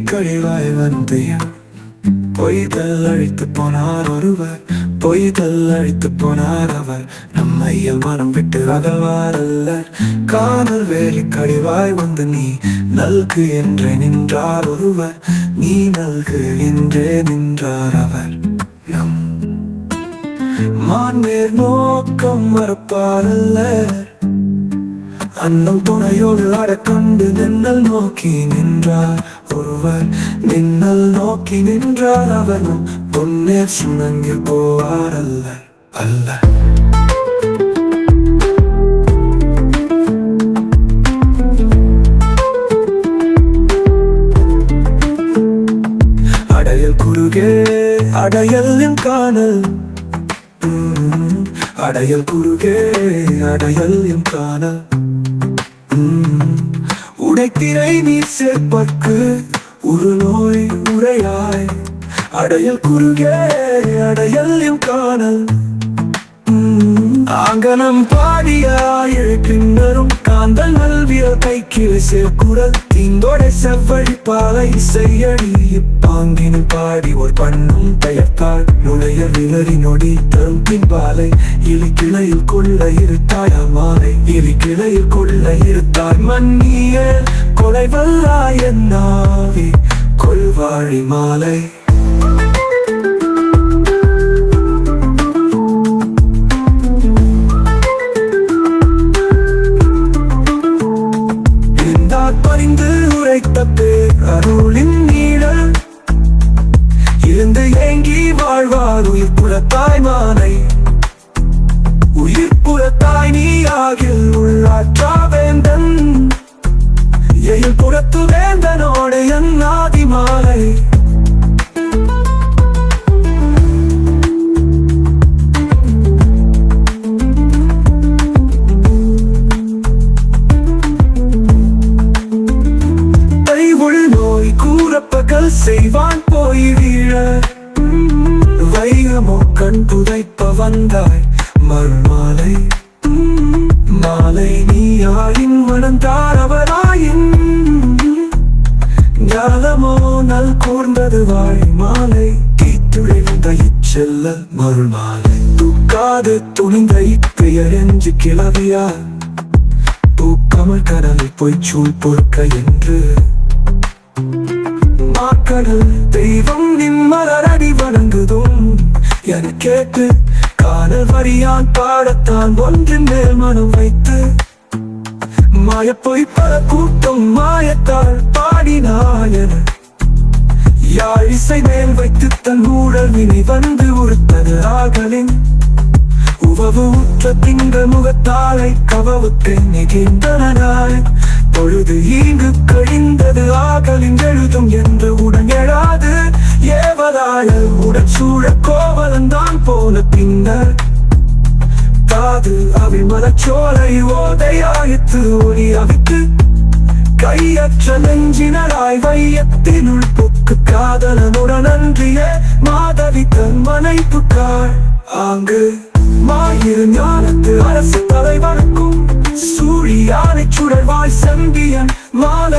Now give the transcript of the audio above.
கழிவாய் வந்து பொய்தல் அழித்து போனார் ஒருவர், பொய்தல் அழித்து போனார் அவர். நம்மை மனம் விட்டு அகழ்வார் அல்லர். காணல் வேலி கழிவாய் வந்து நீ நல்கு என்றே நின்றார் ஒருவர், நீ நல்கு என்றே நின்றார் அவர். நம் மான்மேற் நோக்கம் மறப்பார் அல்லர். அன்னம் துணையோடு அடக்கொண்டு நின்னல் நோக்கி நின்றார் ஒருவர், நின்னல் நோக்கி நின்றார் அவனும் பொன்னேர் சுணங்கி போவார் அல்லர் அல்ல. அடையல் குறுகே அடையல் என் காணல், அடையல் குறுகே அடையல் என் காணல். உடைத்திரை நீர் சேர்ப்பற்கு ஒரு நோய் உரையாய், அடையல் குறுகே அடையல் எம் காணல். ஆங்கனம் பாடியாய் பின்னரும் காந்தல் நல்விய கைக்கிளை சேர்க்குரல் தீந்தோடை செவ்வழி பாலை செய்யடி. இப்பாங்கின் பாடி ஒரு பண்ணும் பெயர்த்தாள் நுழைய விலறி நொடி தரும் பின்பாலை. இலி கிளையில் கொள்ள இருத்தாய் மாலை, இலி கிளையில் கொள்ள இருத்தாய் மன்னிய கொலை வல்லாய் என்னாவி கொள்வாழி மாலை. பறிந்து உரைத்த பேர் அருளின் நீழல் இருந்து ஏங்கி வாழ்வார் உயிர் புலத்தாய் மாலை. உயிர் புலத்தாய் நீ ஆகில் உள்ளாற்றா வேந்தன், எயில் புறத்து வேந்தனோடு என் ஆதி மாலை. பகல் செய்வான் போய் வீழ வைகமோ கண் புதைப்ப வந்தாய் மறுமாலை. மாலை நீயாயின் வனந்தாரவராயின் ஞானமோ நல் கூர்ந்தது வாய் மாலை. தீத்துழைந்த இச்செல்ல மறுமாலை தூக்காது துணிந்த இப்பெயர் என்று கிளவியார் தூக்கமல் கடலில் பொய்ச்சூழ் பொறுக்க என்று. மாக்கடல் தெய்வம் நின்மலரடி வணங்குதும் என கேட்டு காதல் வரியான் பாடத்தான் ஒன்றின் மேல் மனம் வைத்து. மாயப்பொய் பல கூட்டம் மாயத்தால் பாடினாயன யாழ் இசை மேல் வைத்து தன் ஊழல் வினை வந்து உறுத்தது ஆகலின். உவவு உற்ற திங்கள் முகத்தாலை கவவுக்கு நெகிழ்ந்தனாய் பொழுது ஈங்கு கழிந்தது ஆகலின் எழுதும் என்று உடன் எழாது ஏவலாய உடற்சூழ கோவலந்தான் போல பின்னர் தாது அவி மலச்சோலை ஓதையாயித்து ஒளி அவித்து கையற்ற நெஞ்சினராய் வையத்தினுள் புக்கு காதலனுடன் அன்றிய மாதவி தன் மனைப்புக்காள் ஆங்கு மாயிரு ஞானத்து அரசு தலைவனுக்கும் சூழியானை சுடர்வாய் செம்பியன் மாலை.